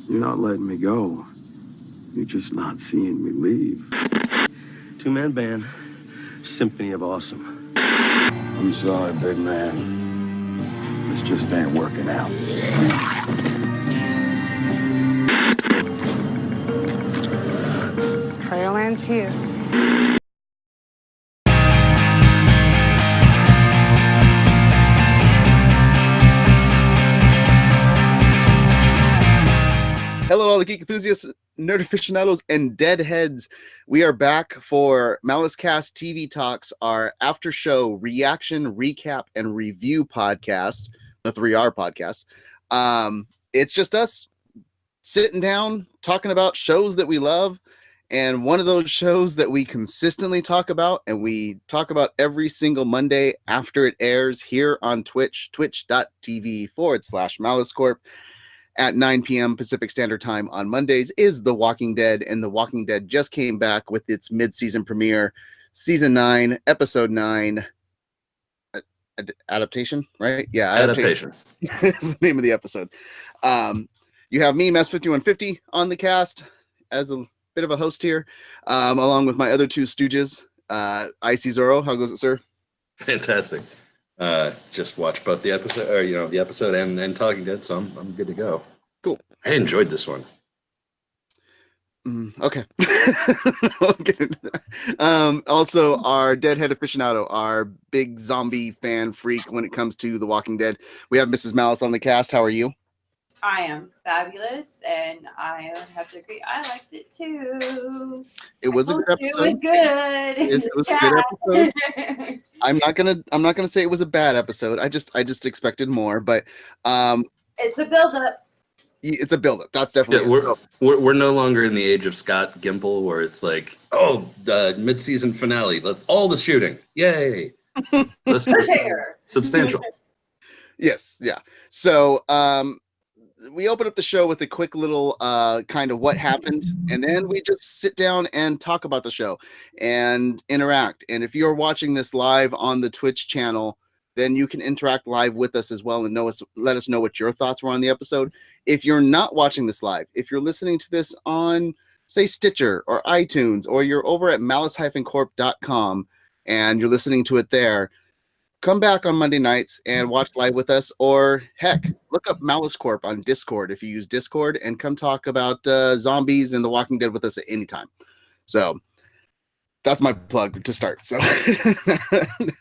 You're not letting me go. You're just not seeing me leave. Two-man band, symphony of awesome. I'm sorry, big man. This just ain't working out. Trail ends here. Hello, all the geek enthusiasts, nerd aficionados, and deadheads. We are back for MaliceCast TV Talks, our after show reaction, recap, and review podcast, the 3R podcast. It's just us sitting down, talking about shows that we love. And one of those shows that we consistently talk about, and we talk about every single Monday after it airs here on Twitch, twitch.tv/Malice Corp. At 9 p.m. Pacific Standard Time on Mondays, is The Walking Dead, and The Walking Dead just came back with its mid-season premiere, Season 9, Episode 9, Adaptation, right? Yeah, Adaptation. is the name of the episode. You have me, Mess5150, on the cast as a bit of a host here, along with my other two stooges, Icy Zorro. How goes it, sir? Fantastic. Just watch both the episode, or the episode and Talking Dead, so I'm good to go. Cool. I enjoyed this one. Okay. I'll get into that. Also, our Deadhead aficionado, our big zombie fan freak when it comes to The Walking Dead. We have Mrs. Malice on the cast. How are you? I am fabulous, and I have to agree. I liked it too. It was a good episode. It was good. It was a good episode. I'm not gonna say it was a bad episode. I just expected more, but it's a build-up. It's a build-up. That's definitely we're no longer in the age of Scott Gimple where it's like, the mid-season finale. Let's all the shooting. Yay. Let's substantial. Yes, yeah. So we open up the show with a quick little kind of what happened, and then we just sit down and talk about the show and interact. And if you're watching this live on the Twitch channel, then you can interact live with us as well and let us know what your thoughts were on the episode. If you're not watching this live, if you're listening to this on, say, Stitcher or iTunes, or you're over at malice-corp.com and you're listening to it there, come back on Monday nights and watch live with us, or heck, look up Malice Corp on Discord if you use Discord, and come talk about zombies and The Walking Dead with us at any time. So that's my plug to start. So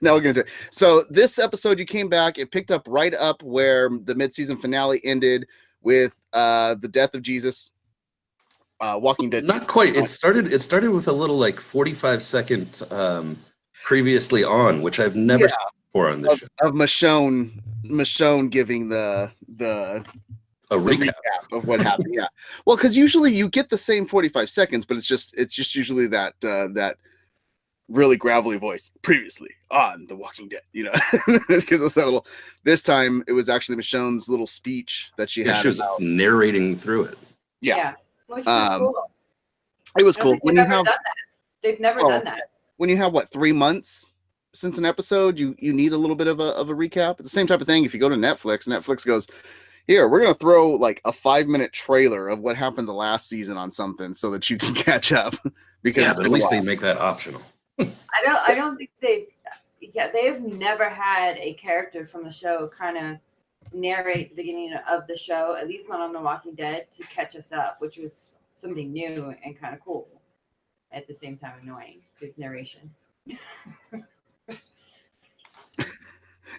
now we're going to do it. So this episode, you came back, it picked up right up where the mid-season finale ended with the death of Jesus. Walking Dead. Not quite. It started with a little 45-second previously on, which I've never seen before on this show. Of Michonne giving the recap of what happened. Yeah. Well, because usually you get the same 45 seconds, but it's just usually that really gravelly voice. Previously on The Walking Dead, it gives us that little. This time it was actually Michonne's little speech that she had. She was narrating through it. Yeah. Which was cool. It was cool. They've never done that. When you have 3 months since an episode, you need a little bit of a recap. It's the same type of thing. If you go to Netflix goes, here, we're gonna throw like a 5-minute trailer of what happened the last season on something so that you can catch up. Because but at least they make that optional. I don't think they've never had a character from the show kind of narrate the beginning of the show, at least not on The Walking Dead, to catch us up, which was something new and kind of cool. At the same time, annoying his narration.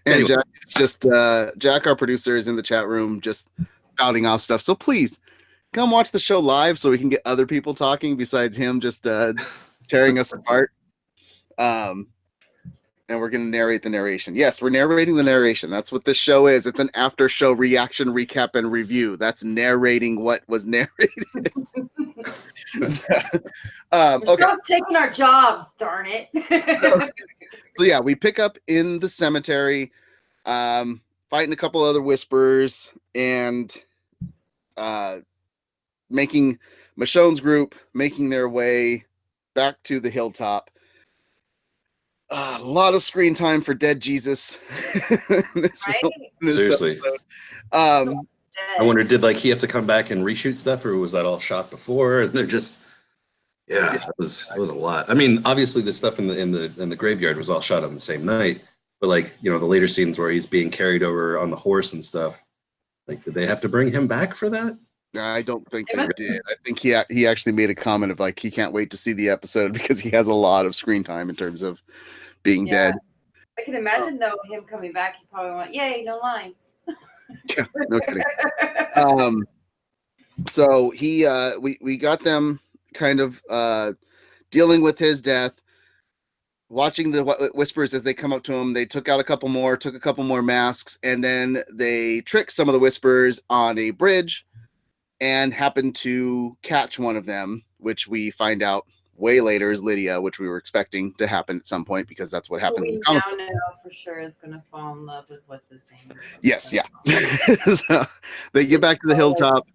And Jack, it's just Jack, our producer, is in the chat room just spouting off stuff. So please come watch the show live so we can get other people talking besides him just tearing us apart. And we're going to narrate the narration. Yes, we're narrating the narration. That's what this show is. It's an after show reaction, recap, and review. That's narrating what was narrated. Okay. Taking our jobs, darn it. So yeah, we pick up in the cemetery, fighting a couple other whisperers, and making Michonne's group making their way back to the Hilltop. A lot of screen time for dead Jesus. Seriously. dead. I wonder, did like he have to come back and reshoot stuff, or was that all shot before? And they're just, it was a lot. I mean, obviously the stuff in the graveyard was all shot on the same night, but like, you know, the later scenes where he's being carried over on the horse and stuff, like, did they have to bring him back for that? I don't think they did. I think he actually made a comment of like he can't wait to see the episode because he has a lot of screen time in terms of being dead. I can imagine though him coming back, he probably went, "Yay, no lines." Yeah, no kidding. So we got them kind of dealing with his death, watching the whispers as they come up to him. They took a couple more masks, and then they tricked some of the whispers on a bridge and happened to catch one of them, which we find out way later is Lydia, which we were expecting to happen at some point because that's what happens. We now know for sure is going to fall in love with what's his name. Yes, yeah. So they get back to the hilltop.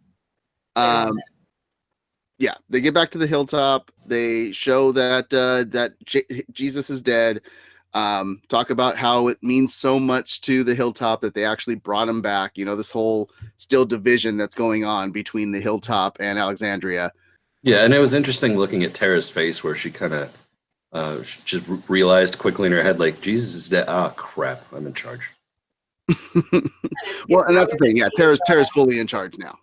They get back to the hilltop. They show that Jesus is dead. Talk about how it means so much to the hilltop that they actually brought him back. You know, this whole still division that's going on between the hilltop and Alexandria. Yeah, and it was interesting looking at Tara's face where she kind of just realized quickly in her head, like, Jesus is dead. Ah, crap, I'm in charge. Well, and that's the thing. Yeah, Tara's fully in charge now.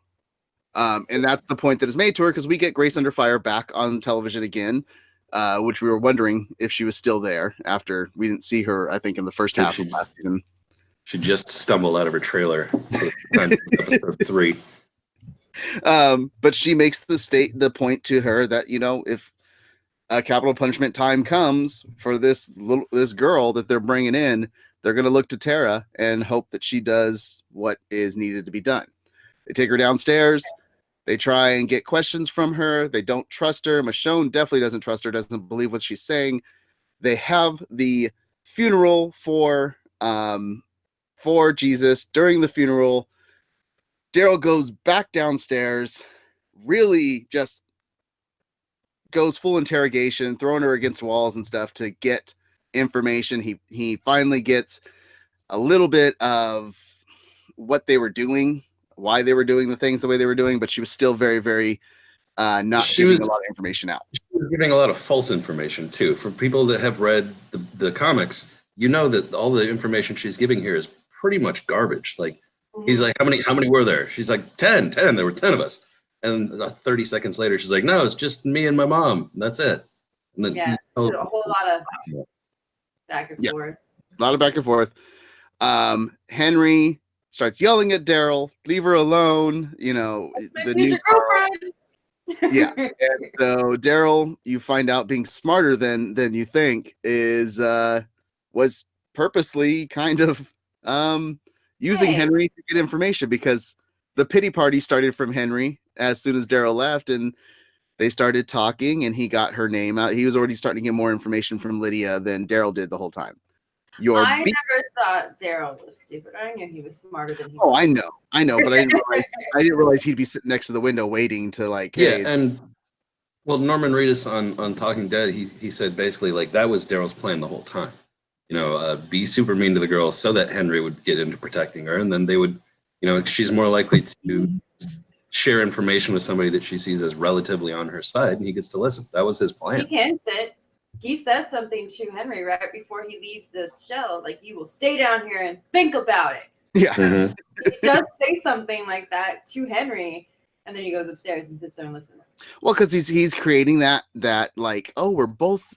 And that's the point that is made to her because we get Grace Under Fire back on television again, which we were wondering if she was still there after we didn't see her, I think, in the first half of last season. She just stumbled out of her trailer for episode 3. But she makes the point to her that, you know, if a capital punishment time comes for this girl that they're bringing in, they're going to look to Tara and hope that she does what is needed to be done. They take her downstairs. They try and get questions from her. They don't trust her. Michonne definitely doesn't trust her, doesn't believe what she's saying. They have the funeral for Jesus. During the funeral, Daryl goes back downstairs, really just goes full interrogation, throwing her against walls and stuff to get information. He finally gets a little bit of what they were doing, why they were doing the things the way they were doing, but she was still very, very not giving a lot of information out. She was giving a lot of false information too. For people that have read the comics, you know that all the information she's giving here is pretty much garbage. Like, he's like, how many were there? She's like, 10. There were 10 of us. And 30 seconds later, she's like, no, it's just me and my mom. And that's it. And then a whole lot of back and forth. A lot of back and forth. Henry starts yelling at Daryl, leave her alone. You know, the new girlfriend. Yeah. And so Daryl, you find out being smarter than you think, was purposely kind of using Henry to get information because the pity party started from Henry as soon as Daryl left, and they started talking and he got her name out. He was already starting to get more information from Lydia than Daryl did the whole time. I never thought Daryl was stupid. I knew he was smarter than he was. Oh, I know, but I didn't realize he'd be sitting next to the window waiting to like, hey. Yeah, and well, Norman Reedus on Talking Dead, he said basically like that was Daryl's plan the whole time. You know, be super mean to the girl so that Henry would get into protecting her, and then they would, you know, she's more likely to share information with somebody that she sees as relatively on her side, and he gets to listen. That was his plan. He hints it. He says something to Henry right before he leaves the shell, like, you will stay down here and think about it. Yeah. Mm-hmm. He does say something like that to Henry, and then he goes upstairs and sits there and listens. Well, because he's creating that like, oh, we're both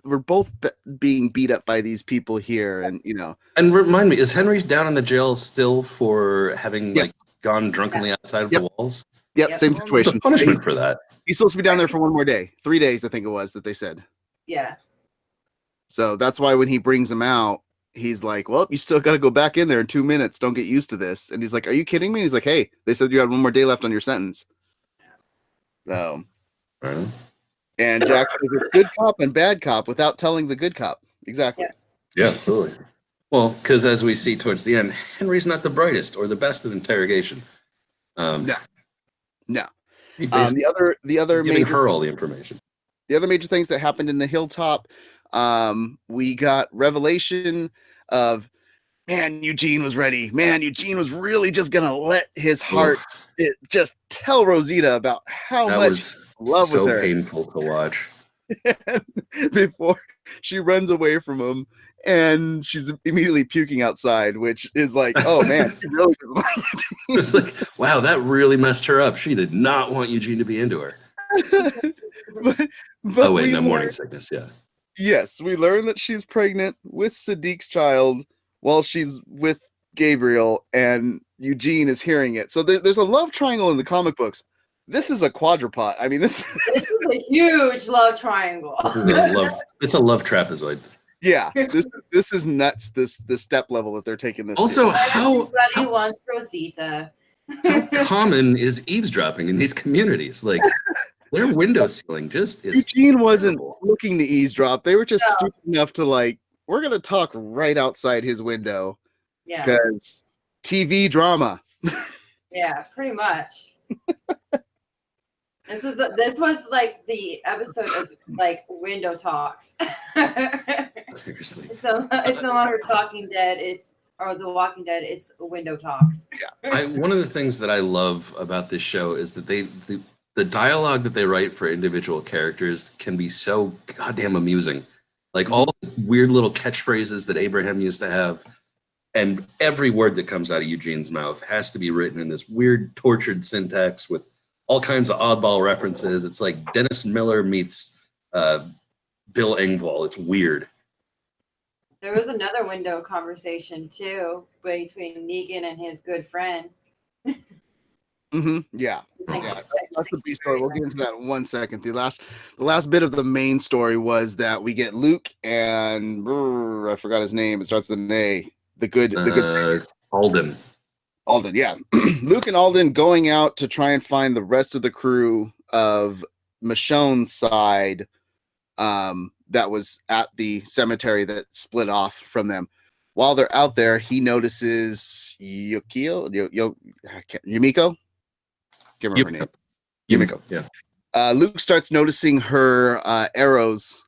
being beat up by these people here, and you know. And remind me, is Henry down in the jail still for having like gone drunkenly outside of the walls? Yep, same situation. What's the punishment for that? He's supposed to be down there for one more day, 3 days, I think it was that they said. Yeah. So that's why when he brings him out, he's like, well, you still got to go back in there in 2 minutes. Don't get used to this. And he's like, are you kidding me? He's like, hey, they said you had one more day left on your sentence. So, and Jack is a good cop and bad cop without telling the good cop. Exactly. Yeah, absolutely. Well, because as we see towards the end, Henry's not the brightest or the best at interrogation. No. The other giving major her all the information. The other major things that happened in the Hilltop, we got revelation of man, Eugene was ready. Man, Eugene was really just gonna let his heart just tell Rosita about how That much was he loved with so her painful to watch. before she runs away from him. And she's immediately puking outside, which is like, oh man, she really doesn't like it. It's like, wow, that really messed her up. She did not want Eugene to be into her. but Oh wait, we no, morning learn, sickness. Yeah. yes, we learn that she's pregnant with Sadiq's child while she's with Gabriel, and Eugene is hearing it. So there's a love triangle in the comic books. This is a quadrupot. I mean, this is a huge love triangle. It's a love trapezoid. Yeah, this is nuts. The step level that they're taking this. Also, everybody wants Rosita. How common is eavesdropping in these communities? Like their window ceiling just is. Eugene wasn't looking to eavesdrop. They were just stupid enough to like, we're gonna talk right outside his window. Yeah. Because TV drama. Yeah, pretty much. This was like the episode of like window talks. Seriously. It's no longer Talking Dead. Or The Walking Dead. It's window talks. Yeah. One of the things that I love about this show is that the dialogue that they write for individual characters can be so goddamn amusing. Like all the weird little catchphrases that Abraham used to have, and every word that comes out of Eugene's mouth has to be written in this weird, tortured syntax with all kinds of oddball references. It's like Dennis Miller meets Bill Engvall. It's weird. There was another window conversation too between Negan and his good friend. Yeah. That's the B story. We'll get into that in 1 second. The last bit of the main story was that we get Luke and I forgot his name. It starts with an A. The good Aldon. Aldon, yeah. Luke and Aldon going out to try and find the rest of the crew of Michonne's side that was at the cemetery that split off from them. While they're out there, he notices Yumiko? Can't remember her name. Yumiko, yeah. Luke starts noticing her arrows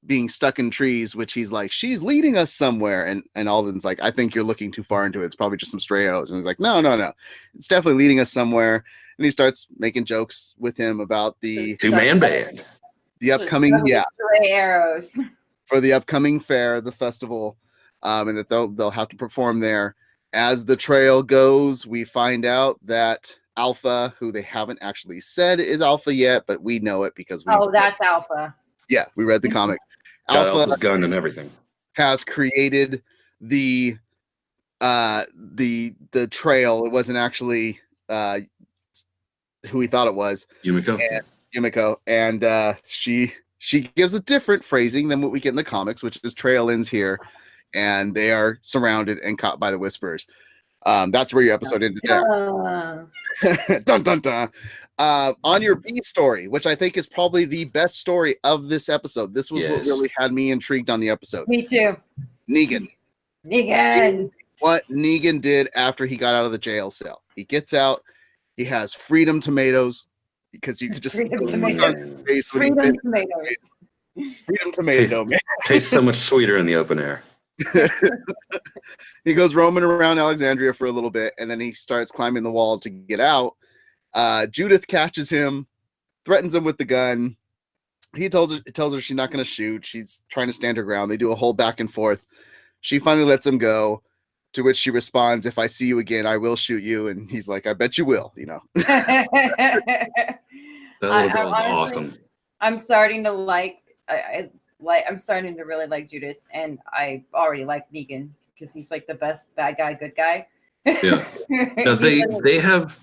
being stuck in trees, which he's like, she's leading us somewhere. And Alden's like, I think you're looking too far into it. It's probably just some stray arrows. And he's like, no. It's definitely leading us somewhere. And he starts making jokes with him about the two-man band. The upcoming, stray arrows. For the upcoming fair, the festival, and that they'll have to perform there. As the trail goes, we find out that Alpha, who they haven't actually said is Alpha yet, but we know it because that's Alpha. Yeah, we read the comics. Got Alpha's gun and everything. Has created the trail. It wasn't actually who we thought it was. Yumiko, and she gives a different phrasing than what we get in the comics, which is trail ends here, and they are surrounded and caught by the Whisperers. That's where your episode ended there. Dun dun dun. On your B story, which I think is probably the best story of this episode. This was what really had me intrigued on the episode. Me too. Negan. What Negan did after he got out of the jail cell. He gets out. He has freedom tomatoes because you could just freedom tomatoes. Freedom tomato. Tastes so much sweeter in the open air. He goes roaming around Alexandria for a little bit, and then he starts climbing the wall to get out. Judith catches him, threatens him with the gun. He tells her she's not going to shoot. She's trying to stand her ground. They do a whole back and forth. She finally lets him go, to which she responds, "If I see you again, I will shoot you." And he's like, "I bet you will." You know. That little girl is awesome. I'm starting to I'm starting to really like Judith, and I already like Negan because he's like the best bad guy, good guy. Yeah. No, they have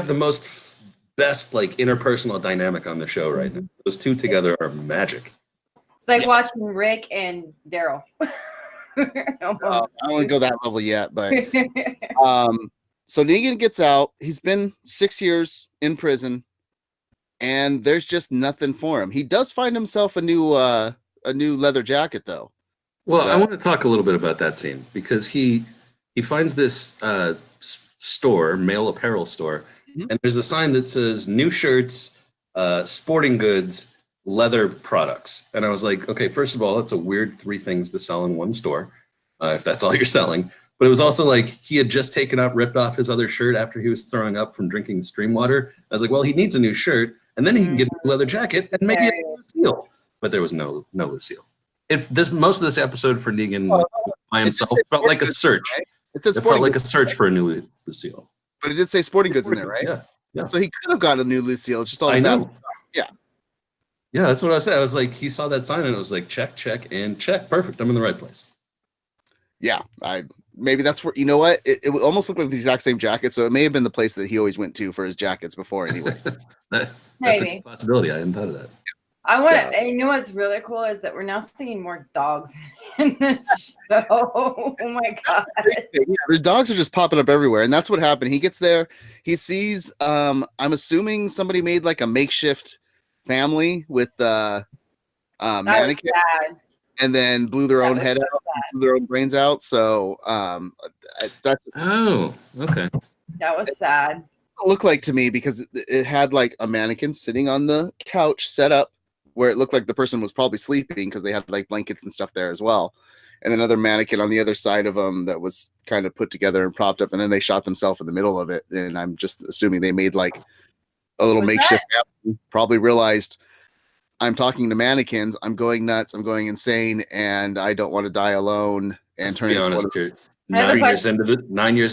the most best like interpersonal dynamic on the show right now. Those two together are magic. It's like watching Rick and Daryl. I don't want to go that level yet, but so Negan gets out. He's been 6 years in prison, and there's just nothing for him. He does find himself a new leather jacket, though. Well, I want to talk a little bit about that scene because he finds this store, male apparel store, and there's a sign that says new shirts, sporting goods, leather products. And I was like, okay, first of all, that's a weird 3 things to sell in one store, if that's all you're selling. But it was also like he had just ripped off his other shirt after he was throwing up from drinking stream water. I was like, well, he needs a new shirt, and then he can get a leather jacket and maybe a Lucille. But there was no Lucille. Most of this episode for Negan by himself felt like a search. Right? It felt like a search for a new Lucille. But it did say sporting goods in there, right? Yeah. So he could have got a new Lucille. It's just all I know. Yeah. Yeah, that's what I said. I was like, he saw that sign and it was like, check, and check. Perfect. I'm in the right place. Yeah. Maybe that's where, you know what? It almost looked like the exact same jacket. So it may have been the place that he always went to for his jackets before anyway. That's Maybe. a possibility. I hadn't thought of that. I want to, you know what's really cool is that we're now seeing more dogs in this show. Oh my God. Yeah, the dogs are just popping up everywhere. And that's what happened. He gets there. He sees, I'm assuming somebody made like a makeshift family with mannequins and then blew their own head out, blew their own brains out. So that's okay. That was sad. It looked like to me because it had like a mannequin sitting on the couch set up where it looked like the person was probably sleeping because they had like blankets and stuff there as well. And another mannequin on the other side of them that was kind of put together and propped up. And then they shot themselves in the middle of it. And I'm just assuming they made like a little makeshift family, probably realized I'm talking to mannequins. I'm going nuts. I'm going insane. And I don't want to die alone. And turn be honest, Kurt, 9 years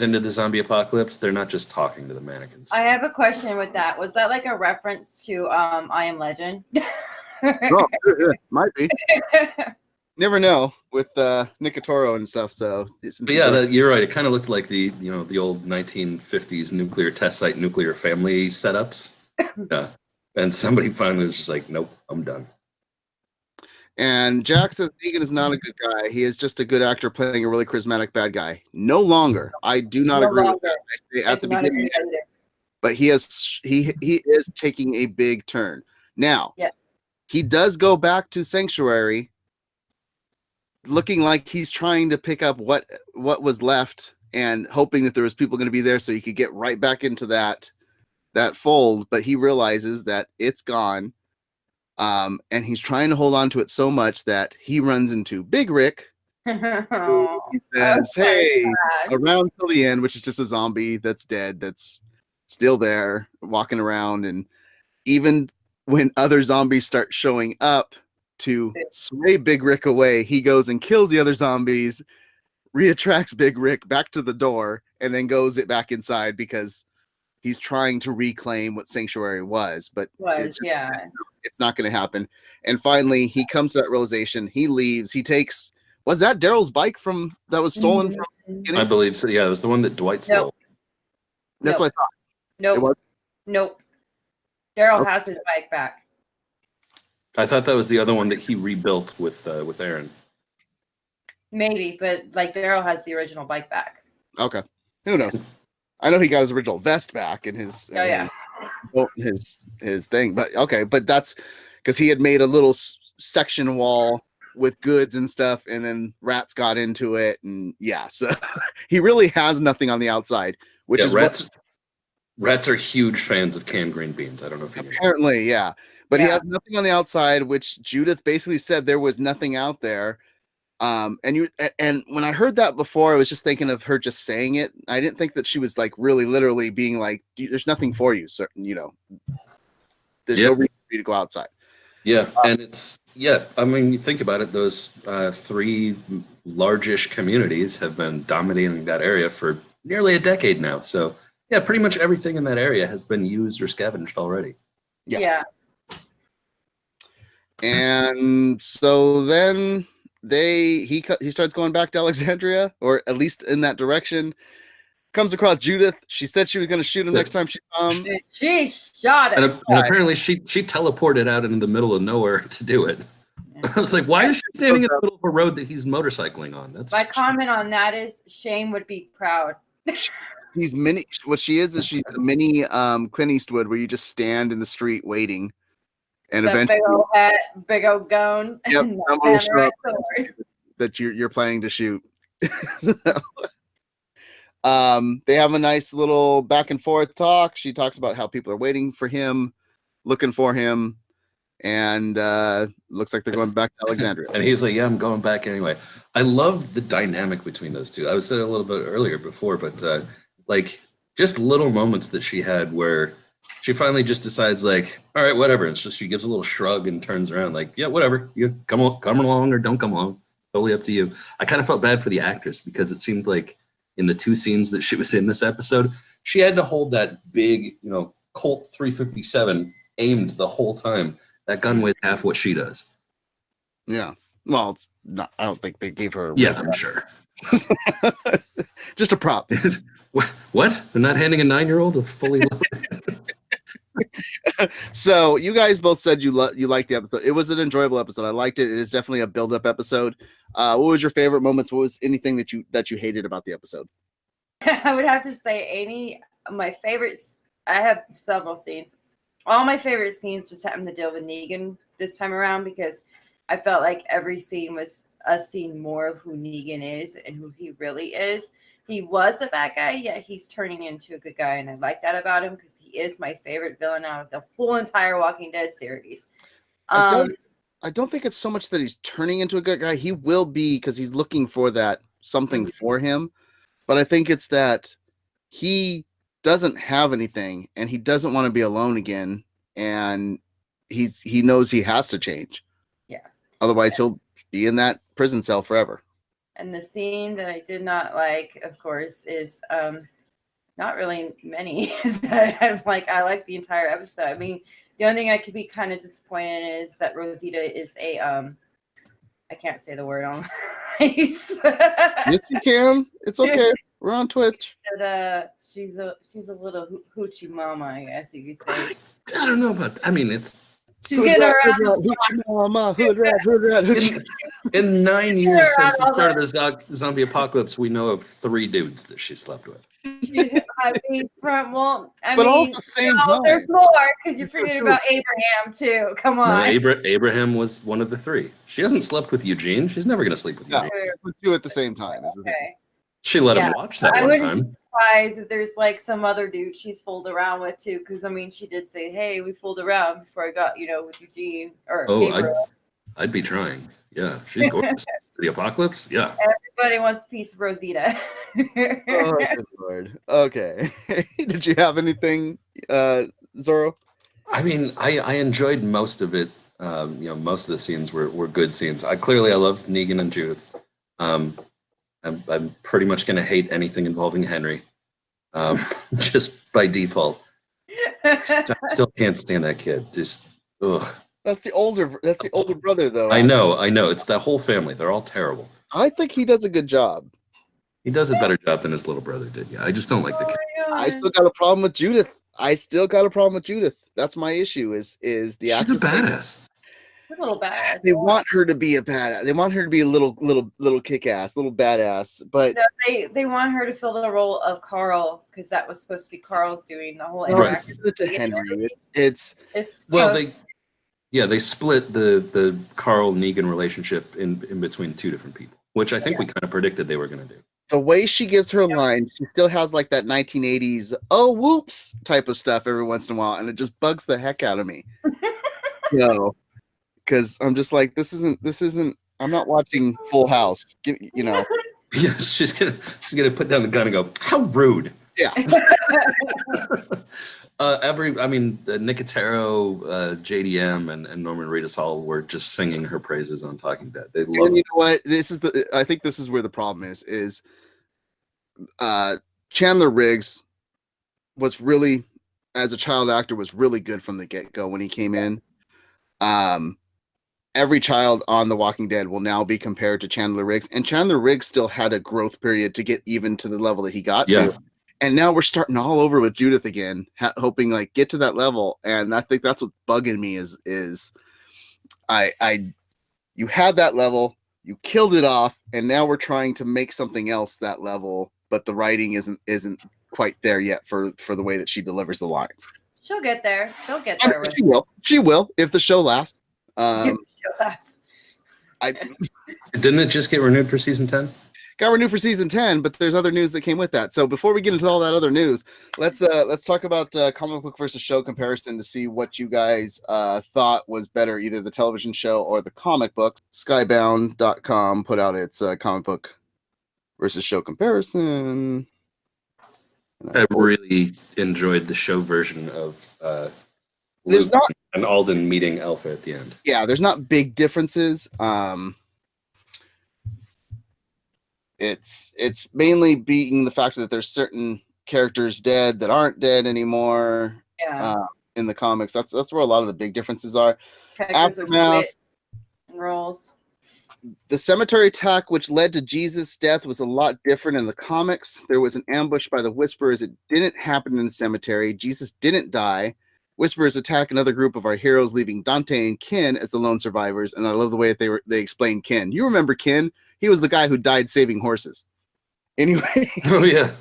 into the zombie apocalypse, they're not just talking to the mannequins. I have a question with that. Was that like a reference to I Am Legend? Oh, might be. Never know with Nicotoro and stuff. So you're right. It kind of looked like the old 1950s nuclear test site, nuclear family setups. Yeah, and somebody finally was just like, "Nope, I'm done." And Jack says Negan is not a good guy. He is just a good actor playing a really charismatic bad guy. No longer. I do not agree with that. I say at the beginning, but he is taking a big turn now. Yeah. He does go back to Sanctuary looking like he's trying to pick up what was left and hoping that there was people going to be there so he could get right back into that fold, but he realizes that it's gone. And he's trying to hold on to it so much that he runs into Big Rick. He says, "Hey, around till the end," which is just a zombie that's dead, that's still there, walking around. And even when other zombies start showing up to sway Big Rick away, he goes and kills the other zombies, reattracts Big Rick back to the door, and then goes it back inside because he's trying to reclaim what Sanctuary was. But it's not going to happen. And finally, he comes to that realization. He leaves. He takes. Was that Daryl's bike that was stolen from? I believe so. Yeah, it was the one that Dwight stole. That's what I thought. Nope. Daryl has his bike back. I thought that was the other one that he rebuilt with Aaron. Maybe, but like Daryl has the original bike back. Okay, who knows? I know he got his original vest back and his his thing, but okay, but that's because he had made a little section wall with goods and stuff, and then rats got into it, and so he really has nothing on the outside, which is Rats are huge fans of canned green beans. I don't know if you apparently, but he has nothing on the outside, which Judith basically said there was nothing out there. And when I heard that before, I was just thinking of her just saying it. I didn't think that she was like really literally being like, "There's nothing for you, sir." There's no reason for you to go outside. Yeah, and it's I mean, you think about it. Those 3 largish communities have been dominating that area for nearly a decade now. So. Yeah, pretty much everything in that area has been used or scavenged already. Yeah. And so then he starts going back to Alexandria, or at least in that direction. Comes across Judith. She said she was going to shoot him next time she saw him. She shot him. And apparently she teleported out into the middle of nowhere to do it. I was like, why is she standing in the middle of a road that he's motorcycling on? My comment on that is Shane would be proud. He's mini. What she is she's a mini Clint Eastwood, where you just stand in the street waiting, and eventually big old hat, big old gun. Yep, will show up that you're planning to shoot. They have a nice little back and forth talk. She talks about how people are waiting for him, looking for him, and looks like they're going back to Alexandria. And he's like, yeah, I'm going back anyway. I love the dynamic between those two. I was said it a little bit earlier before, but like just little moments that she had where she finally just decides like, all right, whatever. It's just she gives a little shrug and turns around like, yeah, whatever. You come along or don't come along. Totally up to you. I kind of felt bad for the actress because it seemed like in the 2 scenes that she was in this episode, she had to hold that big, Colt 357 aimed the whole time. That gun weighs half what she does. Yeah. Well, it's not, I don't think they gave her. I'm sure. Just a prop. What? They're not handing a 9-year-old a fully loaded. So you guys both said you liked the episode. It was an enjoyable episode. I liked it. It is definitely a build-up episode. What was your favorite moments? What was anything that you hated about the episode? I would have to say my favorites. I have several scenes. All my favorite scenes just happened to deal with Negan this time around because I felt like every scene was a scene more of who Negan is and who he really is. He was a bad guy, yet he's turning into a good guy, and I like that about him because he is my favorite villain out of the whole entire Walking Dead series. I don't think it's so much that he's turning into a good guy. He will be because he's looking for that something for him. But I think it's that he doesn't have anything and he doesn't want to be alone again. And he knows he has to change. Yeah. Otherwise, he'll be in that prison cell forever. And the scene that I did not like, of course, is not really many. I like the entire episode. I mean, the only thing I could be kind of disappointed in is that Rosita is a I can't say the word on live. Yes, you can. It's okay. We're on Twitch. But she's a little hoochie mama, I guess you could say. I don't know about. I mean, it's. She's getting around. Hood rat. In 9 years since the start of the zombie apocalypse, we know of 3 dudes that she slept with. But all at the same time. There's more because you're forgetting about Abraham too. Come on. No, Abraham was one of the 3. She hasn't slept with Eugene. She's never going to sleep with Eugene. No, 2 at the same time. Okay. She let him watch that one time. Be surprised if there's like some other dude she's fooled around with too, because I mean she did say, "Hey, we fooled around before I got with Eugene." Or I'd be trying. Yeah, she's gorgeous. The apocalypse. Yeah. Everybody wants a piece of Rosita. Oh, good Lord. Okay. Did you have anything, Zorro? I mean, I enjoyed most of it. Most of the scenes were good scenes. I love Negan and Judith. I'm pretty much going to hate anything involving Henry, just by default. I still can't stand that kid. Just ugh. That's the older brother, though. I know. It's that whole family. They're all terrible. I think he does a good job. He does a better job than his little brother did. Yeah, I just don't like the kid. I still got a problem with Judith. That's my issue. Is the She's a badass. A little badass. They want her to be a badass. They want her to be a little kick-ass, little badass. But no, they want her to fill the role of Carl because that was supposed to be Carl's doing the whole interaction. Right. To Henry. They split the Carl Negan relationship in between 2 different people, which I think we kind of predicted they were going to do. The way she gives her line, she still has like that 1980s "oh whoops" type of stuff every once in a while, and it just bugs the heck out of me. Because I'm just like, this isn't. I'm not watching Full House. Yeah, she's gonna put down the gun and go, "How rude." Yeah. Nicotero, JDM, and Norman Reedus all were just singing her praises on Talking Dead. They love. And you know what? I think this is where the problem is Chandler Riggs was really, as a child actor, was really good from the get-go when he came in. Every child on The Walking Dead will now be compared to Chandler Riggs, and Chandler Riggs still had a growth period to get even to the level that he got to. And now we're starting all over with Judith again, hoping like get to that level. And I think that's what's bugging me is you had that level, you killed it off, and now we're trying to make something else that level, but the writing isn't quite there yet for the way that she delivers the lines. She'll get there. She'll get there. She will if the show lasts. Didn't it just get renewed for season 10? got renewed for season 10, but there's other news that came with that. So before we get into all that other news, let's talk about comic book versus show comparison to see what you guys thought was better, either the television show or the comic books. Skybound.com put out its comic book versus show comparison. I really enjoyed the show version of there's not an Aldon meeting Alpha at the end. Yeah, there's not big differences. It's mainly being the fact that there's certain characters dead that aren't dead anymore. Yeah. In the comics, that's where a lot of the big differences are. Characters are Aftermath, split in roles. the cemetery attack, which led to Jesus' death, was a lot different in the comics. There was an ambush by the Whisperers. It didn't happen in the cemetery. Jesus didn't die. Whisperers attack another group of our heroes, leaving Dante and Kin as the lone survivors. And I love the way that they explained Kin. You remember Kin? He was the guy who died saving horses. Anyway. Oh, yeah.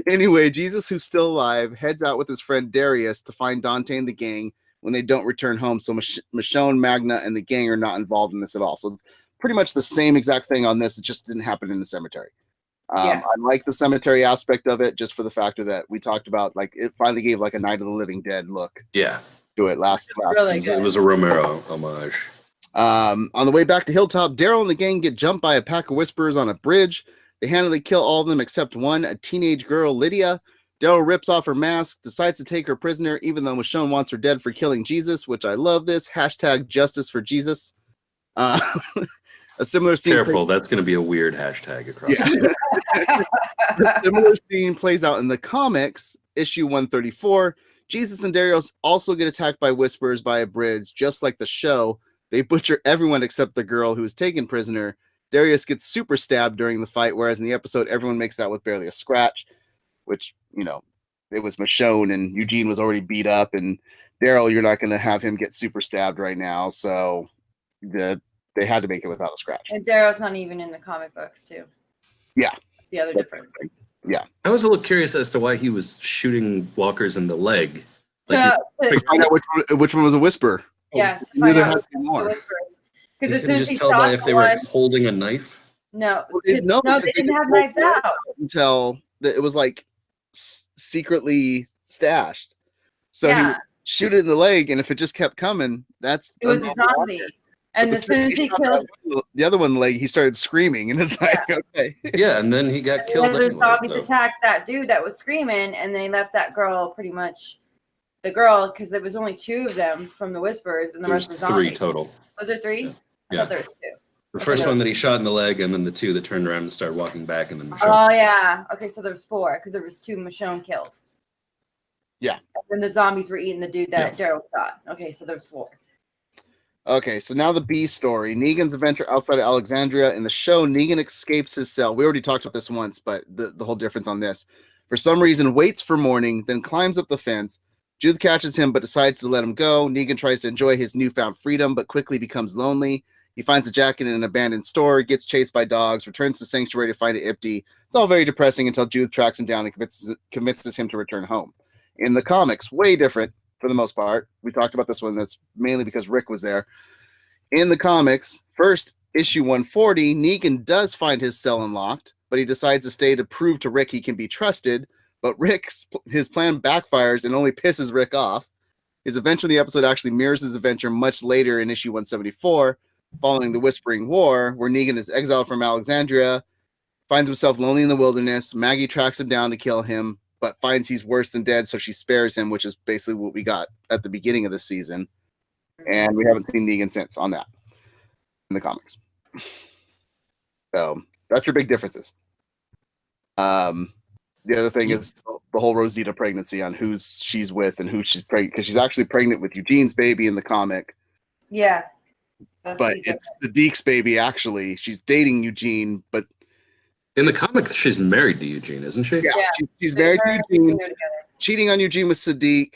Anyway, Jesus, who's still alive, heads out with his friend Darius to find Dante and the gang when they don't return home. So Michonne, Magna, and the gang are not involved in this at all. So it's pretty much the same exact thing on this. It just didn't happen in the cemetery. I like the cemetery aspect of it, just for the factor that we talked about. Like, it finally gave like a Night of the Living Dead look. Yeah. To it last. Really It was a Romero homage. On the way back to Hilltop, Daryl and the gang get jumped by a pack of Whisperers on a bridge. They handily kill all of them except one, a teenage girl, Lydia. Daryl rips off her mask, decides to take her prisoner, even though Michonne wants her dead for killing Jesus, which I love this. Hashtag justice for Jesus. A similar scene. Careful, that's going to be a weird hashtag across. Yeah. A similar scene plays out in the comics, issue 134. Jesus and Darius also get attacked by Whisperers by a bridge, just like the show. They butcher everyone except the girl who is taken prisoner. Darius gets super stabbed during the fight, whereas in the episode, everyone makes out with barely a scratch, which, you know, it was Michonne and Eugene was already beat up, and Daryl, you're not going to have him get super stabbed right now, so they had to make it without a scratch. And Daryl's not even in the comic books, too. Yeah. That's the other difference. Yeah. I was a little curious as to why he was shooting walkers in the leg. To find out which one was a Whisper. Yeah, to find out the Whisperers. Because as you soon can as just he tell shot by if they were one, holding a knife. no, No, no, they didn't have knives out until it was like secretly stashed. So he would shoot it in the leg, and if it just kept coming, it was a zombie. And as soon as he killed the other one leg, he started screaming, and it's like, okay. Yeah, and then he got killed. The zombies attacked that dude that was screaming, and they left that girl pretty much. The girl, because there was only two of them from the Whisperers, and the rest was zombies. 3 total. Was there 3? Yeah. I thought there was 2. The first one that he shot in the leg, and then the 2 that turned around and started walking back, and then Michonne. Oh yeah. Okay, so there was 4 because there was 2 Michonne killed. Yeah. And then the zombies were eating the dude that Daryl shot. Okay, so there's 4. Okay, so now the B story. Negan's adventure outside of Alexandria. In the show, Negan escapes his cell. We already talked about this once, but the whole difference on this. For some reason, waits for morning, then climbs up the fence. Judith catches him, but decides to let him go. Negan tries to enjoy his newfound freedom, but quickly becomes lonely. He finds a jacket in an abandoned store, gets chased by dogs, returns to Sanctuary to find it empty. It's all very depressing until Judith tracks him down and convinces him to return home. In the comics, way different for the most part. We talked about this one. That's mainly because Rick was there. In the comics, first issue 140, Negan does find his cell unlocked, but he decides to stay to prove to Rick he can be trusted. But his plan backfires and only pisses Rick off. His adventure in the episode actually mirrors his adventure much later in issue 174, following the Whispering War, where Negan is exiled from Alexandria, finds himself lonely in the wilderness. Maggie tracks him down to kill him, but finds he's worse than dead, so she spares him, which is basically what we got at the beginning of the season. And we haven't seen Negan since on that in the comics. So that's your big differences. The other thing is the whole Rosita pregnancy on who she's with and who she's pregnant, because she's actually pregnant with Eugene's baby in the comic. Yeah. But it's Sadiq's baby, actually. She's dating Eugene, but in the comic, she's married to Eugene, isn't she? Yeah, she's married to Eugene, cheating on Eugene with Sadiq,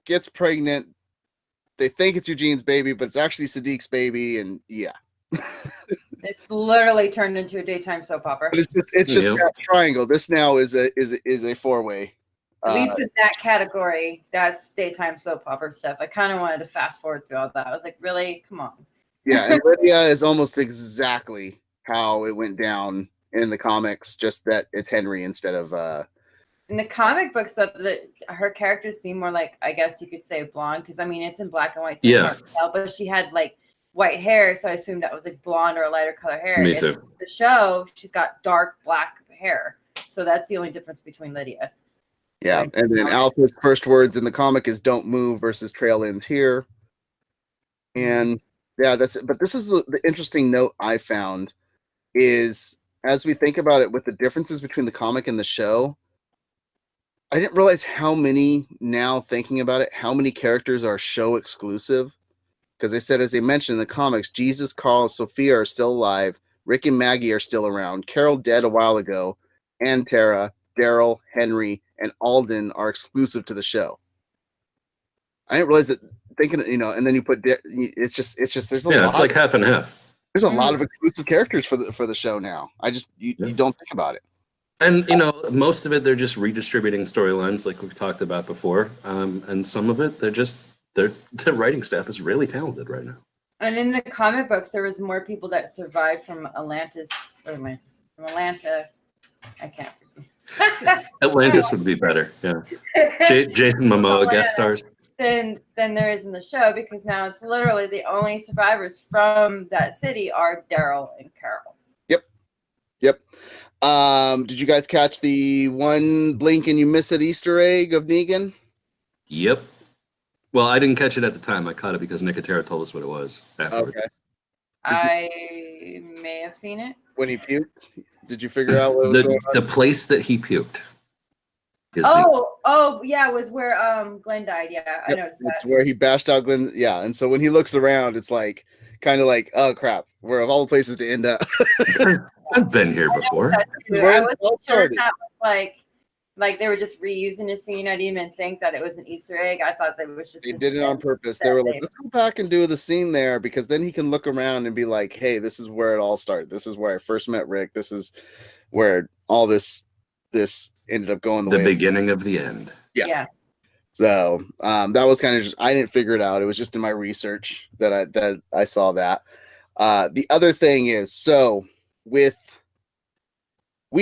gets pregnant. They think it's Eugene's baby, but it's actually Sadiq's baby, and yeah. It's literally turned into a daytime soap opera. But it's just that triangle. This now is a 4-way. At least in that category, that's daytime soap opera stuff. I kind of wanted to fast forward through all that. I was like, really? Come on. Yeah, and Lydia is almost exactly how it went down in the comics, just that it's Henry instead of in the comic book stuff, that her characters seem more like, I guess you could say, blonde, because I mean it's in black and white, so it's hard to tell, but she had like white hair, so I assumed that was like blonde or a lighter color hair. Me too. In the show, she's got dark black hair, so that's the only difference between Lydia. Yeah, and then Alpha's first words in the comic is "Don't move" versus "Trail ends here," and yeah, that's it. But this is the interesting note I found is as we think about it with the differences between the comic and the show. I didn't realize how many, now thinking about it, how many characters are show exclusive. Because they said, as they mentioned in the comics, Jesus, Carl, Sophia are still alive. Rick and Maggie are still around. Carol dead a while ago. And Tara, Daryl, Henry, and Aldon are exclusive to the show. I didn't realize that thinking, and then you put, it's just, there's a lot. Yeah, it's like half and half. There's a lot of exclusive characters for the show now. You don't think about it. And most of it they're just redistributing storylines, like we've talked about before. And some of it their writing staff is really talented right now. And in the comic books, there was more people that survived from Atlanta. I can't. Atlantis would be better. Yeah, Jason Momoa guest stars. Than there is in the show, because now it's literally the only survivors from that city are Daryl and Carol. Yep. Did you guys catch the one blink and you miss it Easter egg of Negan? Yep. Well, I didn't catch it at the time. I caught it because Nicotera told us what it was afterwards. Okay. I may have seen it. When he puked? Did you figure out what was going on? The place that he puked. Yeah, it was where Glenn died. Yeah, I noticed that. It's where he bashed out Glenn. Yeah, and so when he looks around, it's like kind of like, oh crap, we're of all the places to end up. I've been here before. I wasn't sure that was like they were just reusing a scene. I didn't even think that it was an Easter egg. I thought that it was just. They did it on purpose. They were like, let's go back and do the scene there, because then he can look around and be like, hey, this is where it all started. This is where I first met Rick. This is where all this ended up going the beginning of the end. Yeah. So that was kind of just, I didn't figure it out. It was just in my research that I saw that. The other thing is, so we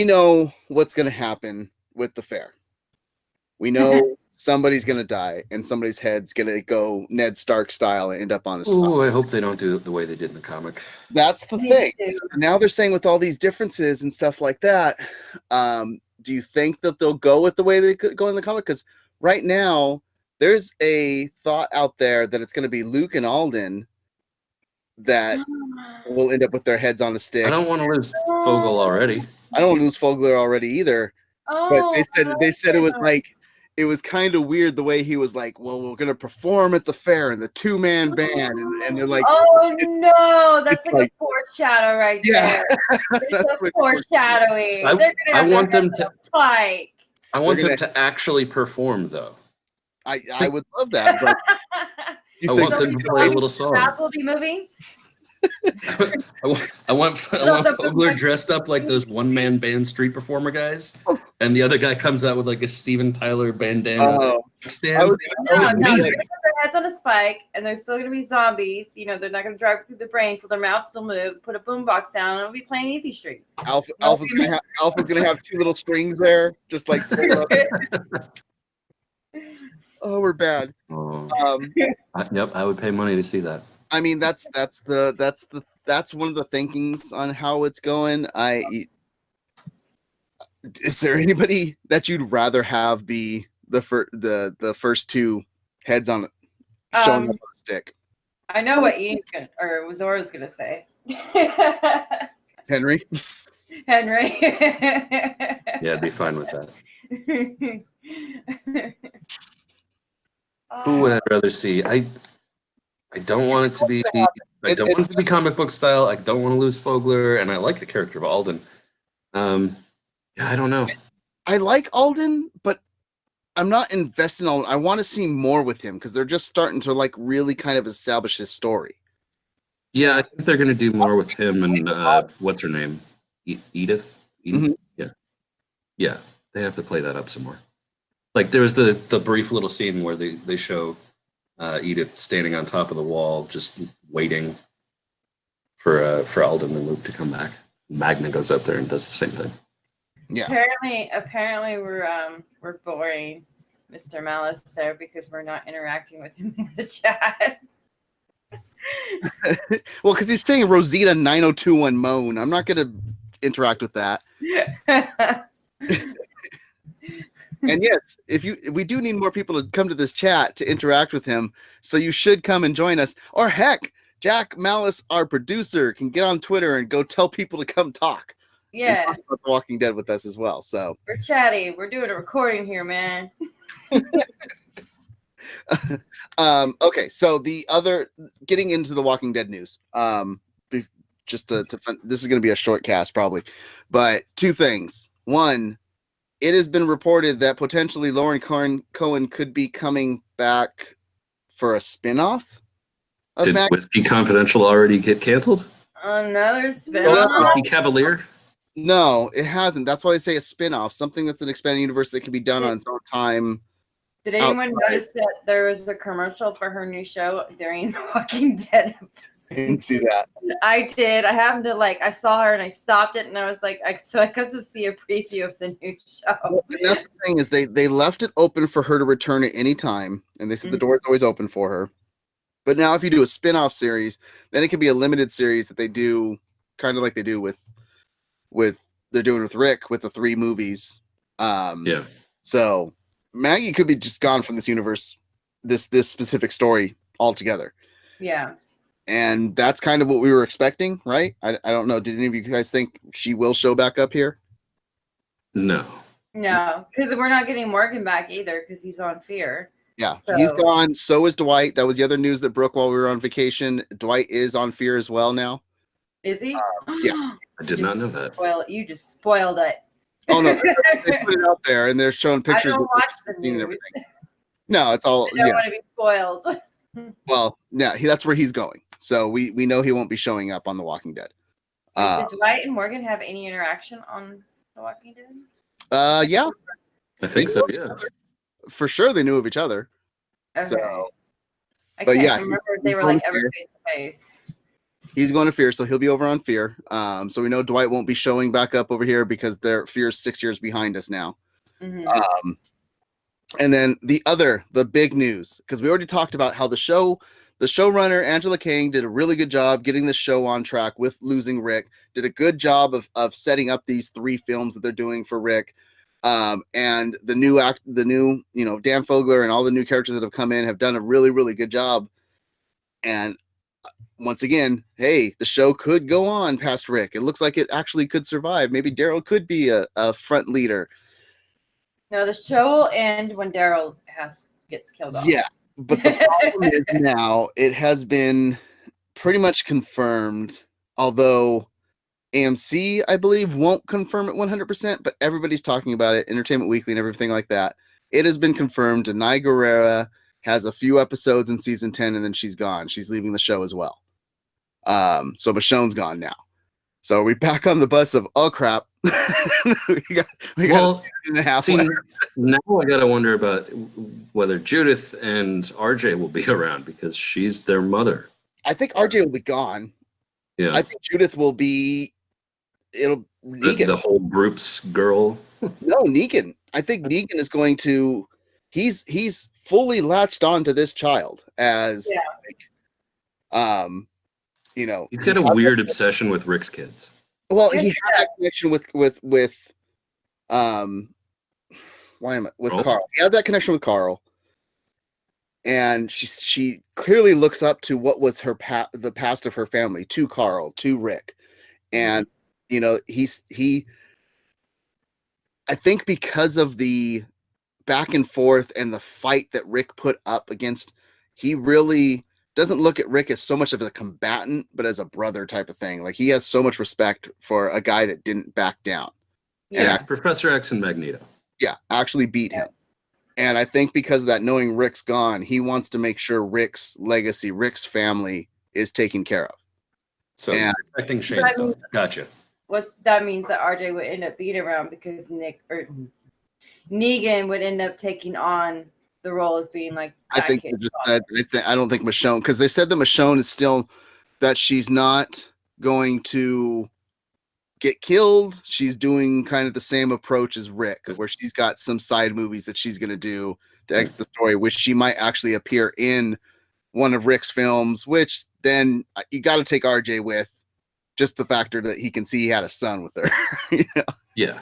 know what's going to happen with the fair. We know somebody's going to die and somebody's head's going to go Ned Stark style and end up on a side. Oh, I hope they don't do it the way they did in the comic. That's the thing. Now they're saying with all these differences and stuff like that, do you think that they'll go with the way they go in the comic? Because right now, there's a thought out there that it's going to be Luke and Aldon that will end up with their heads on a stick. I don't want to lose Fogel already. I don't want to lose Fogler already either. But they said it was like, it was kind of weird the way he was like, well, we're going to perform at the fair in the 2-man band. And they're like, oh no, that's like a foreshadow right there. It's a foreshadowing. I want them to fight. I want them to actually perform, though. I would love that. But I want them to play a little song. That will be moving. I want Fogler dressed up like those one-man band street performer guys, and the other guy comes out with like a Steven Tyler bandana. They're their heads on a spike, and they're still going to be zombies. They're not going to drive through the brain, so their mouths still move. Put a boombox down, and it'll be playing Easy Street. Alpha's gonna have 2 little strings there, just like. Oh, we're bad. Yep, I would pay money to see that. I mean, that's one of the thinkings on how it's going. Is there anybody that you'd rather have be the first 2 heads on showing up on a stick? I know what Ian's was gonna say. Henry. Yeah, I'd be fine with that. Who would I rather see? I don't want it to be. I don't want it to be comic book style. I don't want to lose Fogler, and I like the character of Aldon. Yeah, I don't know. I like Aldon, but I'm not invested in Aldon. I want to see more with him because they're just starting to like really kind of establish his story. Yeah, I think they're going to do more with him and what's her name, Edith. Mm-hmm. Yeah. They have to play that up some more. Like there was the brief little scene where they show Edith standing on top of the wall, just waiting for Aldon and Luke to come back. Magna goes out there and does the same thing. Yeah. Apparently we're boring Mr. Malice there because we're not interacting with him in the chat. Well, because he's saying Rosita 9021 moan. I'm not going to interact with that. And yes, we do need more people to come to this chat to interact with him. So you should come and join us. Or heck, Jack Malice, our producer, can get on Twitter and go tell people to come talk. Yeah. Talk about The Walking Dead with us as well. So we're chatty. We're doing a recording here, man. Okay, so getting into the Walking Dead news. This is going to be a short cast probably, but two things. One, it has been reported that potentially Lauren Cohen could be coming back for a spinoff. Did Whiskey Confidential already get canceled? Another spinoff? Whiskey Cavalier? No, it hasn't. That's why they say a spinoff, something that's an expanded universe that can be done on its own time. Did anyone notice that there was a commercial for her new show during The Walking Dead? I didn't see that. I did. I happened to I saw her and I stopped it and I was like, I got to see a preview of the new show. Well, and that's the thing is they left it open for her to return at any time, and they said the door is always open for her. But now if you do a spin-off series, then it can be a limited series that they do kind of like they do with they're doing with Rick with the 3 movies. Yeah. So Maggie could be just gone from this universe, this specific story altogether. Yeah. And that's kind of what we were expecting, right? I don't know. Did any of you guys think she will show back up here? No. No, because we're not getting Morgan back either because he's on Fear. Yeah, so. He's gone. So is Dwight. That was the other news that broke while we were on vacation. Dwight is on Fear as well now. Is he? Yeah. I did not know that. You just spoiled it. Oh, no. They put it out there, and they're showing pictures. I don't watch the news. No, it's all. I don't want to be spoiled. Well, yeah, that's where he's going. So we know he won't be showing up on The Walking Dead. Did Dwight and Morgan have any interaction on The Walking Dead? Yeah. I think so, yeah. For sure they knew of each other. Okay. So, I can't remember if they were ever face to face. He's going to Fear, so he'll be over on Fear. So we know Dwight won't be showing back up over here because their Fear's 6 years behind us now. Mm-hmm. And then the big news, because we already talked about how the showrunner, Angela Kang, did a really good job getting the show on track with losing Rick, did a good job of setting up these 3 films that they're doing for Rick. And the new Dan Fogler and all the new characters that have come in have done a really, really good job. And once again, hey, the show could go on past Rick. It looks like it actually could survive. Maybe Daryl could be a front leader. No, the show will end when Daryl gets killed off. Yeah, but the problem is now it has been pretty much confirmed, although AMC, I believe, won't confirm it 100%, but everybody's talking about it, Entertainment Weekly and everything like that. It has been confirmed Denai Guerrera has a few episodes in season 10 and then she's gone. She's leaving the show as well. So Michonne's gone now. So are we back on the bus of, oh crap. we got now I gotta wonder about whether Judith and RJ will be around because she's their mother. I think RJ will be gone. Yeah. I think Judith will be Negan. The whole group's girl. No, Negan. I think Negan is going to he's fully latched on to this child as he's got a weird obsession with Rick's kids. Well, he had that connection with Carl. He had that connection with Carl, and she clearly looks up to what was the past of her family, to Carl, to Rick, and I think because of the back and forth and the fight that Rick put up against, he really doesn't look at Rick as so much of a combatant, but as a brother type of thing. Like, he has so much respect for a guy that didn't back down. Yeah, it's Professor X and Magneto. Yeah, actually beat him. And I think because of that, knowing Rick's gone, he wants to make sure Rick's legacy, Rick's family is taken care of. So protecting Shane's daughter. Gotcha. That means that RJ would end up being around because Negan would end up taking on the role as being like. I don't think Michonne, because they said that Michonne is still, that she's not going to get killed, she's doing kind of the same approach as Rick, where she's got some side movies that she's going to do to exit the story, which she might actually appear in one of Rick's films, which then you got to take RJ with just the factor that he can see he had a son with her. You know? Yeah.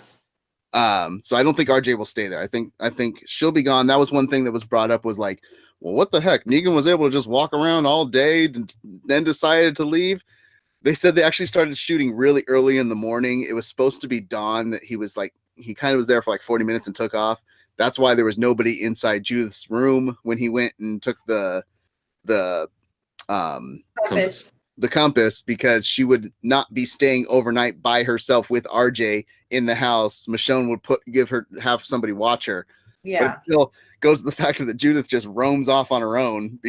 So I don't think RJ will stay there. I think she'll be gone. That was one thing that was brought up was like, well, what the heck? Negan was able to just walk around all day and then decided to leave. They said they actually started shooting really early in the morning. It was supposed to be dawn that he kind of was there for like 40 minutes and took off. That's why there was nobody inside Judith's room when he went and took the compass, because she would not be staying overnight by herself with RJ in the house. Michonne would have somebody watch her. Yeah. But it still goes to the fact that Judith just roams off on her own.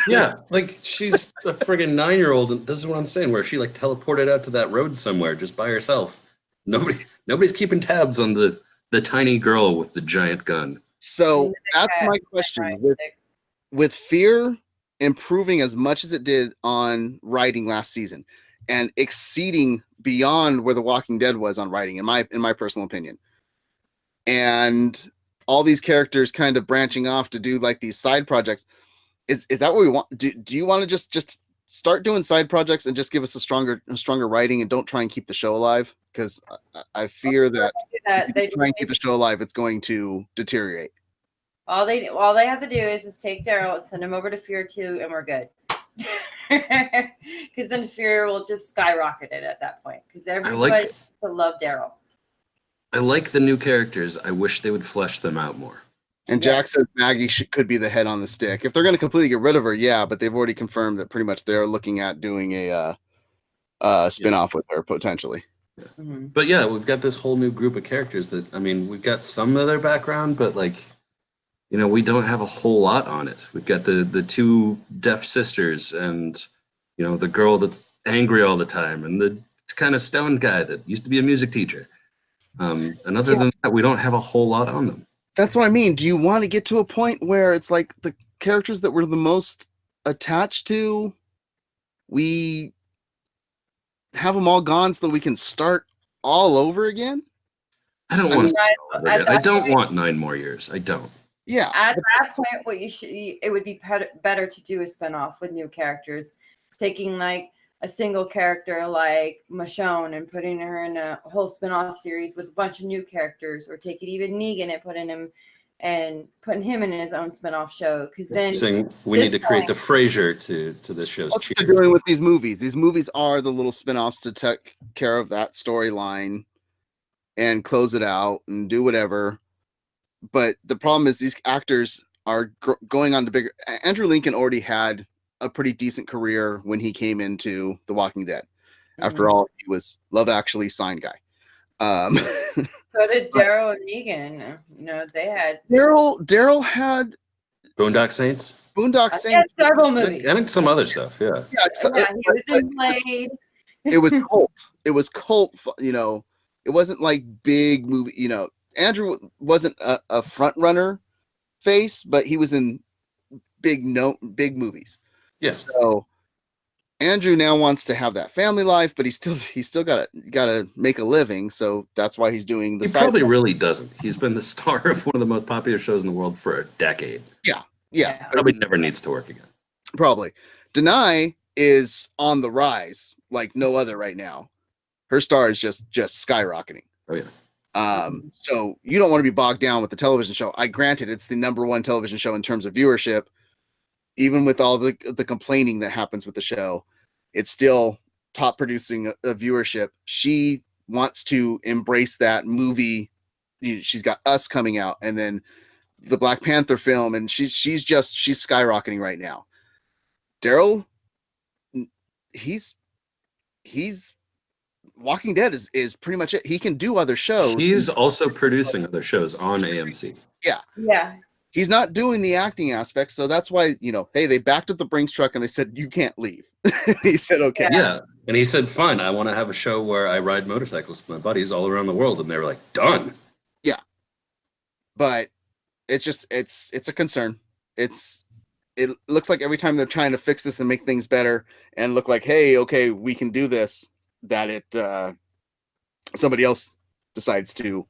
Yeah, like she's a friggin' 9-year-old, and this is what I'm saying, where she like teleported out to that road somewhere just by herself. Nobody's keeping tabs on the tiny girl with the giant gun. So that's my question. With Fear improving as much as it did on writing last season and exceeding beyond where The Walking Dead was on writing, in my personal opinion, and all these characters kind of branching off to do like these side projects, is that what we want? Do you want to just start doing side projects and just give us a stronger writing, and don't try and keep the show alive? Because I fear that if they try and keep the show alive, it's going to deteriorate. All they have to do is just take Daryl, send him over to Fear 2, and we're good. Because then Fear will just skyrocket it at that point. Because everybody will love Daryl. I like the new characters. I wish they would flesh them out more. And Jack says Maggie could be the head on the stick. If they're going to completely get rid of her, yeah, but they've already confirmed that pretty much they're looking at doing a spin-off with her, potentially. Yeah. Mm-hmm. But yeah, we've got this whole new group of characters that, I mean, we've got some of their background, but like, you know, we don't have a whole lot on it. We've got the two deaf sisters and, you know, the girl that's angry all the time and the kind of stoned guy that used to be a music teacher. And other than that, we don't have a whole lot on them. That's what I mean. Do you want to get to a point where it's like the characters that we're the most attached to, we have them all gone so that we can start all over again? I don't want to start all over again. I don't want 9 more years. I don't. Yeah. At that point, it would be better to do a spinoff with new characters, taking like a single character like Michonne and putting her in a whole spinoff series with a bunch of new characters, or taking even Negan and putting him in his own spinoff show. Because then saying we need to create the Frasier to this show's. What they're doing with these movies? These movies are the little spinoffs to take care of that storyline and close it out and do whatever. But the problem is these actors are going on to bigger. Andrew Lincoln already had a pretty decent career when he came into The Walking Dead. Mm-hmm. After all, he was Love Actually sign guy. So did Daryl and Negan. You know, they had Daryl had Boondock Saints. Boondock Saints. He had several movies. I think some other stuff. Yeah. He was in Blade. It was cult. It was cult. You know, it wasn't like big movie. You know, Andrew wasn't a front runner face, but he was in big movies. Yes. Yeah. So Andrew now wants to have that family life, but he's still gotta make a living. So that's why he's doing the. He probably really doesn't. He's been the star of one of the most popular shows in the world for a decade. Yeah. Probably never needs to work again. Probably. Denai is on the rise like no other right now. Her star is just skyrocketing. Oh yeah. So you don't want to be bogged down with the television show. Granted, it's the #1 television show in terms of viewership. Even with all the complaining that happens with the show, it's still top producing a viewership. She wants to embrace that movie. She's got Us coming out, and then the Black Panther film, and she's skyrocketing right now. Daryl, he's Walking Dead is pretty much it. He can do other shows. He's also producing other shows on AMC. Yeah. He's not doing the acting aspect, so that's why, you know, hey, they backed up the Brinks truck and they said, you can't leave. He said, okay. Yeah, and he said, fine, I want to have a show where I ride motorcycles with my buddies all around the world, and they were like, done. Yeah. But it's just, it's a concern. It looks like every time they're trying to fix this and make things better and look like, hey, okay, we can do this, that somebody else decides to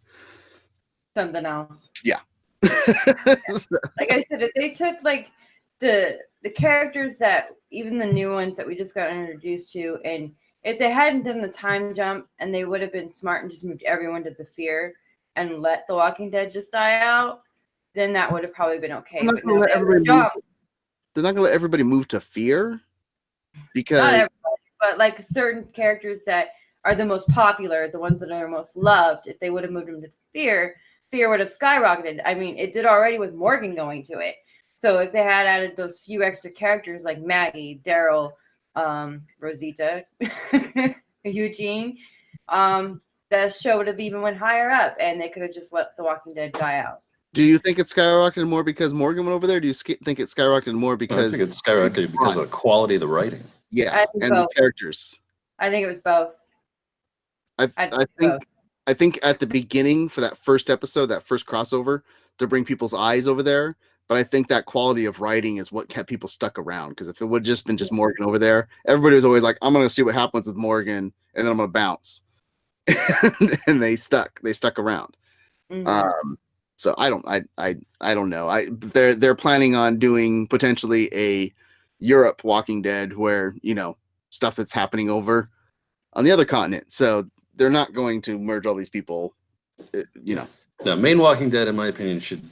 Something else. Yeah. Like I said, if they took like the characters that even the new ones that we just got introduced to, and if they hadn't done the time jump and they would have been smart and just moved everyone to the fear and let The Walking Dead just die out, then that would have probably been okay. They're not But gonna no, let they have to everybody jump. They're not gonna let everybody move to fear because Not everybody, but like certain characters that are the most popular, the ones that are most loved, if they would have moved them to fear would have skyrocketed. I mean, it did already with Morgan going to it. So if they had added those few extra characters like Maggie, Daryl, Rosita, Eugene, the show would have even went higher up, and they could have just let The Walking Dead die out. do you think it skyrocketed more because Morgan went over there? Or do you think it skyrocketed more I because think it skyrocketed because of the quality of the writing. yeah, I think and the both. characters? I think it was both. I think at the beginning for that first episode, that first crossover, to bring people's eyes over there. But I think that quality of writing is what kept people stuck around. Because if it would have just been just Morgan over there, everybody was always like, "I'm going to see what happens with Morgan, and then I'm going to bounce." And they stuck around. Mhm. So I don't know. They're planning on doing potentially a Europe Walking Dead where stuff that's happening over on the other continent. So they're not going to merge all these people. No, main Walking Dead, in my opinion, should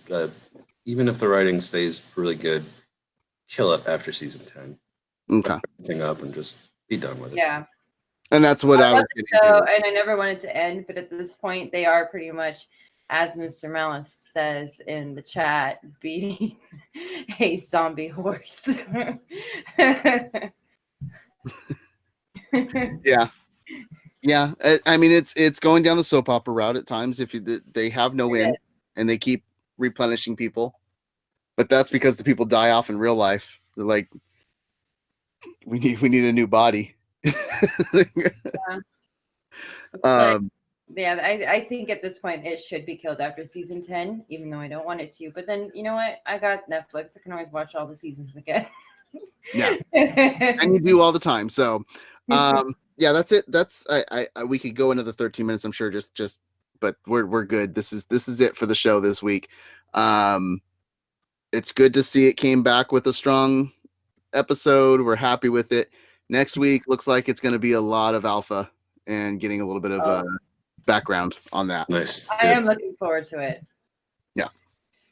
even if the writing stays really good, kill it after season 10. Okay. Wrap everything up and just be done with it. Yeah. And that's what I was getting to. And I never wanted to end, but at this point, they are pretty much, as Mr. Malice says in the chat, beating a zombie horse. Yeah. I mean, it's going down the soap opera route at times. If they have no end and they keep replenishing people, but that's because the people die off in real life. They're like, we need a new body. I think at this point it should be killed after season 10, even though I don't want it to. But then you know what? I got Netflix. I can always watch all the seasons again. Yeah, and you do all the time. So, yeah, that's it. That's we could go another 13 minutes. I'm sure. Just, but we're good. This is it for the show this week. It's good to see it came back with a strong episode. We're happy with it. Next week looks like it's going to be a lot of alpha and getting a little bit of background on that. Nice. I am looking forward to it. Yeah.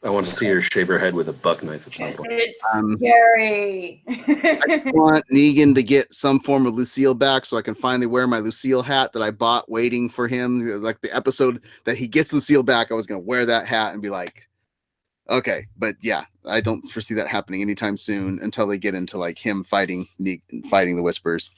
I want to see her shave her head with a buck knife at some point. It's scary. I want Negan to get some form of Lucille back so I can finally wear my Lucille hat that I bought waiting for him. Like the episode that he gets Lucille back, I was going to wear that hat and be like, okay. But yeah, I don't foresee that happening anytime soon until they get into like him fighting the Whispers.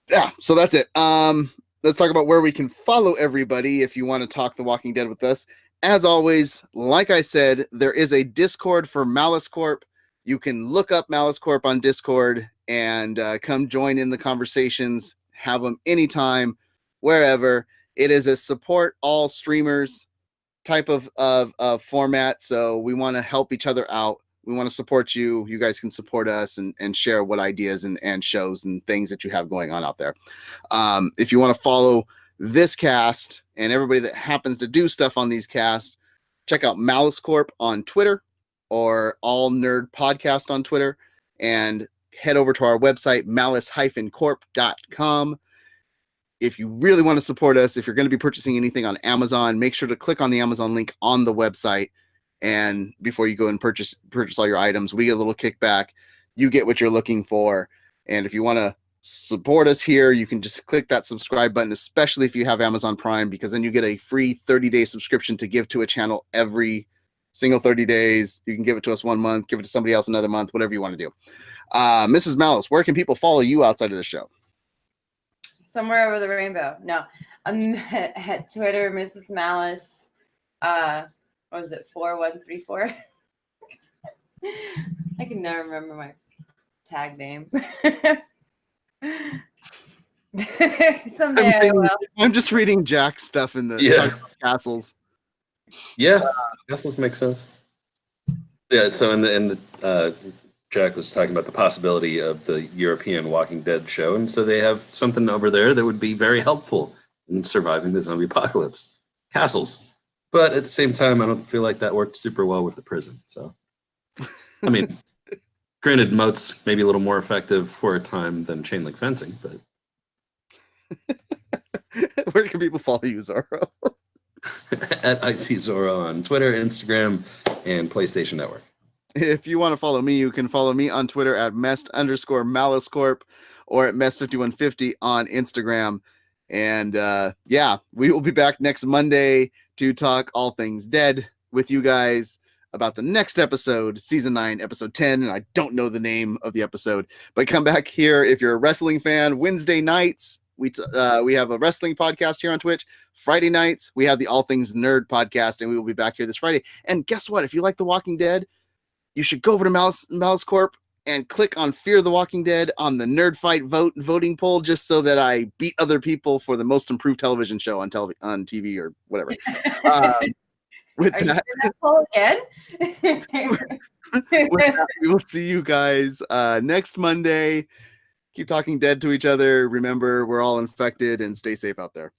Yeah, so that's it. Let's talk about where we can follow everybody if you want to talk The Walking Dead with us. As always, like I said, there is a Discord for Malice Corp. You can look up Malice Corp on Discord and come join in the conversations. Have them anytime, wherever. It is a support all streamers type of format. So we want to help each other out. We want to support you. You guys can support us and share what ideas and shows and things that you have going on out there. If you want to follow this cast and everybody that happens to do stuff on these casts, check out Malice Corp on Twitter or All Nerd Podcast on Twitter, and head over to our website, malice-corp.com. If you really want to support us, if you're going to be purchasing anything on Amazon, make sure to click on the Amazon link on the website. And before you go and purchase all your items, we get a little kickback. You get what you're looking for. And if you want to support us here, you can just click that subscribe button, especially if you have Amazon Prime, because then you get a free 30-day subscription to give to a channel every single 30 days. You can give it to us 1 month, give it to somebody else another month, whatever you want to do. Mrs. Malice, where can people follow you outside of the show? Somewhere over the rainbow. No, I'm at Twitter, Mrs. Malice. What was it, 4134? I can never remember my tag name. Someday I will. I'm just reading Jack's stuff in the castles. Yeah, castles make sense. Yeah, so in the Jack was talking about the possibility of the European Walking Dead show, and so they have something over there that would be very helpful and surviving the zombie apocalypse. Castles. But at the same time, I don't feel like that worked super well with the prison. So, I mean, granted, moats may be a little more effective for a time than chain link fencing, but. Where can people follow you, Zorro? At IC Zorro on Twitter, Instagram, and PlayStation Network. If you want to follow me, you can follow me on Twitter at @Mest_Malice Corp or at Mest5150 on Instagram. And yeah, we will be back next Monday to talk all things dead with you guys about the next episode, season 9, episode 10. And I don't know the name of the episode, but come back here if you're a wrestling fan. Wednesday nights, we have a wrestling podcast here on Twitch. Friday nights, we have the All Things Nerd podcast, and we will be back here this Friday. And guess what? If you like The Walking Dead, you should go over to Malice Corp and click on Fear the Walking Dead on the Nerd Fight voting poll, just so that I beat other people for the most improved television show on TV or whatever. With Are that, you doing that poll again? with that, we will see you guys next Monday. Keep talking dead to each other. Remember, we're all infected, and stay safe out there.